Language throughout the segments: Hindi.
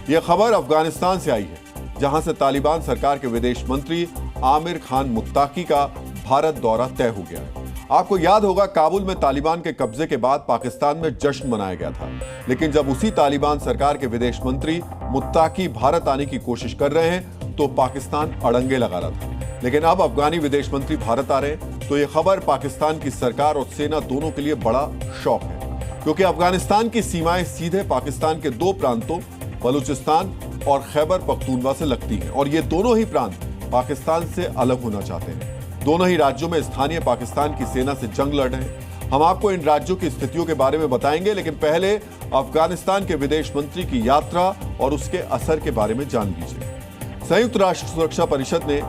यह खबर अफगानिस्तान से आई है, जहां से तालिबान सरकार के विदेश मंत्री आमिर खान मुत्ताकी का भारत दौरा तय हो गया है। आपको याद होगा, काबुल में तालिबान के कब्जे के बाद पाकिस्तान में जश्न मनाया गया था, लेकिन जब उसी तालिबान सरकार के विदेश मंत्री मुत्ताकी भारत आने की कोशिश कर रहे हैं तो पाकिस्तान अड़ंगे लगा रहा था। लेकिन अब अफगानी विदेश मंत्री भारत आ रहे हैं तो यह खबर पाकिस्तान की सरकार और सेना दोनों के लिए बड़ा शौक है, क्योंकि अफगानिस्तान की सीमाएं सीधे पाकिस्तान के दो प्रांतों बलूचिस्तान और खैबर पख्तूनवा से लगती हैं, और ये दोनों ही प्रांत पाकिस्तान से अलग होना चाहते हैं। दोनों ही राज्यों में स्थानीय पाकिस्तान की सेना से जंग लड़ रहे हैं। हम आपको इन राज्यों की स्थितियों के बारे में बताएंगे, लेकिन पहले अफगानिस्तान के विदेश मंत्री की यात्रा और उसके असर के बारे में जान लीजिए। संयुक्त राष्ट्र सुरक्षा परिषद ने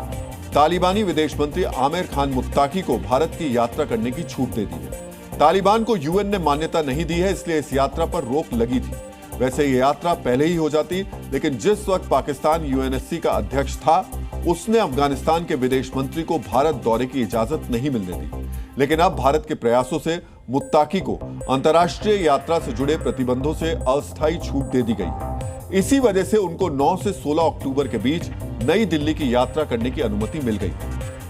तालिबानी विदेश मंत्री आमिर खान मुत्ताकी को भारत की यात्रा करने की छूट दे दी है। तालिबान को यूएन ने मान्यता नहीं दी है, इसलिए इस यात्रा पर रोक लगी थी। वैसे ये यात्रा पहले ही हो जाती, लेकिन जिस वक्त पाकिस्तान यूएनएससी का अध्यक्ष था, उसने अफगानिस्तान के विदेश मंत्री को भारत दौरे की इजाजत नहीं मिलने दी। लेकिन अब भारत के प्रयासों से मुत्ताकी को अंतर्राष्ट्रीय यात्रा से जुड़े प्रतिबंधों से अस्थायी छूट दे दी गई है। इसी वजह से उनको 9 से 16 अक्टूबर के बीच नई दिल्ली की यात्रा करने की अनुमति मिल गई।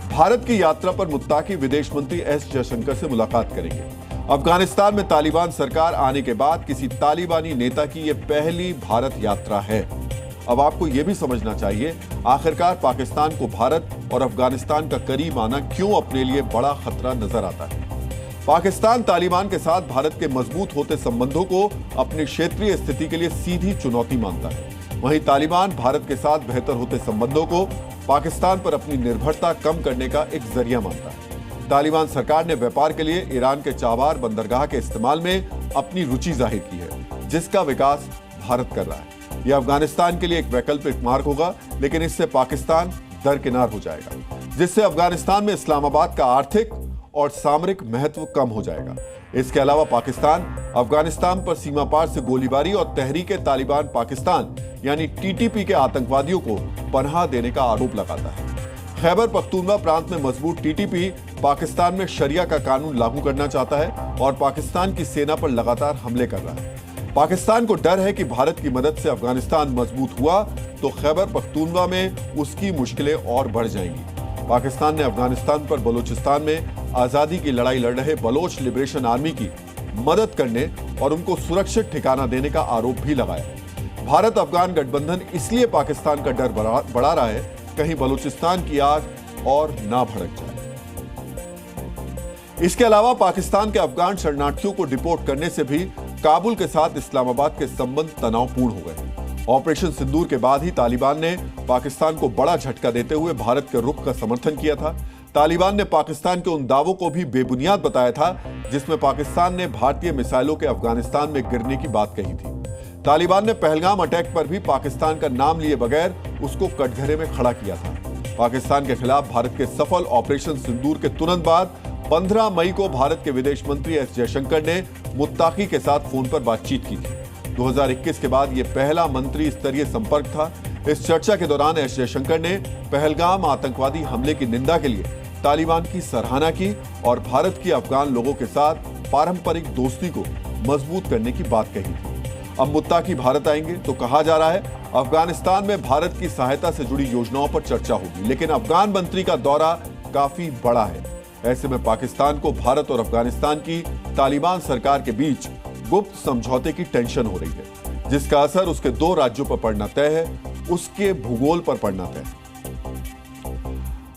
भारत की यात्रा पर मुत्ताकी विदेश मंत्री एस जयशंकर से मुलाकात करेंगे। अफगानिस्तान में तालिबान सरकार आने के बाद किसी तालिबानी नेता की यह पहली भारत यात्रा है। अब आपको यह भी समझना चाहिए, आखिरकार पाकिस्तान को भारत और अफगानिस्तान का करीब आना क्यों अपने लिए बड़ा खतरा नजर आता है। पाकिस्तान तालिबान के साथ भारत के मजबूत होते संबंधों को अपनी क्षेत्रीय स्थिति के लिए सीधी चुनौती मानता है। वहीं तालिबान भारत के साथ बेहतर होते संबंधों को पाकिस्तान पर अपनी निर्भरता कम करने का एक जरिया मानता है। तालिबान सरकार ने व्यापार के लिए ईरान के चाबार बंदरगाह के इस्तेमाल में अपनी रुचि जाहिर की है, जिसका विकास भारत कर रहा है। यह अफगानिस्तान के लिए एक वैकल्पिक मार्ग होगा, लेकिन इससे पाकिस्तान दरकिनार हो जाएगा, जिससे अफगानिस्तान में इस्लामाबाद का आर्थिक और सामरिक महत्व कम हो जाएगा। इसके अलावा पाकिस्तान अफगानिस्तान पर सीमा पार से गोलीबारी और तहरीके तालिबान पाकिस्तान यानी टीटीपी के आतंकवादियों को पनाह देने का आरोप लगाता है। खैबर पख्तूनवा प्रांत में मजबूत टीटीपी पाकिस्तान में शरिया का कानून लागू करना चाहता है और पाकिस्तान की सेना पर लगातार हमले कर रहा है। पाकिस्तान को डर है कि भारत की मदद से अफगानिस्तान मजबूत हुआ तो खैबर पख्तूनवा में उसकी मुश्किलें और बढ़ जाएंगी। पाकिस्तान ने अफगानिस्तान पर बलूचिस्तान में आजादी की लड़ाई लड़ रहे बलोच लिबरेशन आर्मी की मदद करने और उनको सुरक्षित ठिकाना देने का आरोप भी लगाया है। भारत अफगान गठबंधन इसलिए पाकिस्तान का डर बढ़ा रहा है, कहीं बलूचिस्तान की आग और ना भड़क जाए। इसके अलावा पाकिस्तान के अफगान शरणार्थियों को डिपोर्ट करने से भी काबुल के साथ इस्लामाबाद के संबंध तनावपूर्ण हो गए। ऑपरेशन सिंदूर के बाद ही तालिबान ने पाकिस्तान को बड़ा झटका देते हुए भारत के रुख का समर्थन किया था। तालिबान ने पाकिस्तान के उन दावों को भी बेबुनियाद बताया था जिसमें पाकिस्तान ने भारतीय मिसाइलों के अफगानिस्तान में गिरने की बात कही थी। तालिबान ने पहलगाम अटैक पर भी पाकिस्तान का नाम लिए बगैर उसको कटघरे में खड़ा किया था। पाकिस्तान के खिलाफ भारत के सफल ऑपरेशन सिंदूर के तुरंत बाद 15 मई को भारत के विदेश मंत्री एस जयशंकर ने मुत्ताकी के साथ फोन पर बातचीत की थी। 2021 के बाद यह पहला मंत्री स्तरीय संपर्क था। इस चर्चा के दौरान एस जयशंकर ने पहलगाम आतंकवादी हमले की निंदा के लिए तालिबान की सराहना की और भारत की अफगान लोगों के साथ पारंपरिक दोस्ती को मजबूत करने की बात कही थी। अब मुत्ताकी भारत आएंगे तो कहा जा रहा है अफगानिस्तान में भारत की सहायता से जुड़ी योजनाओं पर चर्चा होगी, लेकिन अफगान मंत्री का दौरा काफी बड़ा है। ऐसे में पाकिस्तान को भारत और अफगानिस्तान की तालिबान सरकार के बीच गुप्त समझौते की टेंशन हो रही है, जिसका असर उसके दो राज्यों पर पड़ना तय है, उसके भूगोल पर पड़ना तय है।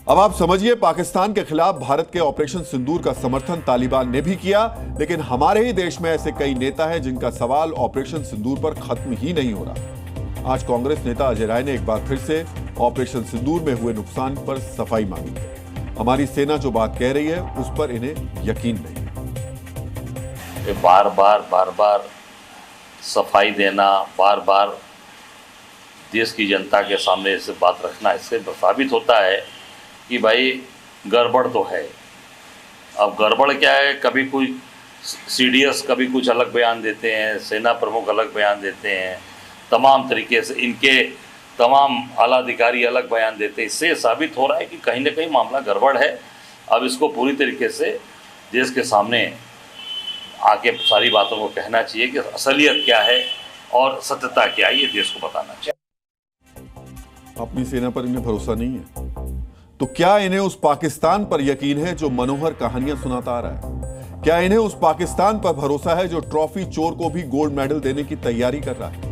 अब आप समझिए, पाकिस्तान के खिलाफ भारत के ऑपरेशन सिंदूर का समर्थन तालिबान ने भी किया, लेकिन हमारे ही देश में ऐसे कई नेता हैं जिनका सवाल ऑपरेशन सिंदूर पर खत्म ही नहीं हो रहा। आज कांग्रेस नेता अजय राय ने एक बार फिर से ऑपरेशन सिंदूर में हुए नुकसान पर सफाई मांगी है। हमारी सेना जो बात कह रही है उस पर इन्हें यकीन नहीं। बार बार सफाई देना, बार बार देश की जनता के सामने ऐसे बात रखना, इससे साबित होता है कि भाई गड़बड़ तो है। अब गड़बड़ क्या है, कभी कोई सीडीएस कभी कुछ अलग बयान देते हैं, सेना प्रमुख अलग बयान देते हैं, तमाम तरीके से इनके तमाम आला अधिकारी अलग बयान देते हैं। इससे साबित हो रहा है कि कहीं ना कहीं मामला गड़बड़ है। अब इसको पूरी तरीके से देश के सामने आके सारी बातों को कहना चाहिए कि असलियत क्या है, और सत्यता क्या है ये देश को बताना चाहिए। अपनी सेना पर इन्हें भरोसा नहीं है तो क्या इन्हें उस पाकिस्तान पर यकीन है जो मनोहर कहानियां सुनाता आ रहा है? क्या इन्हें उस पाकिस्तान पर भरोसा है जो ट्रॉफी चोर को भी गोल्ड मेडल देने की तैयारी कर रहा है?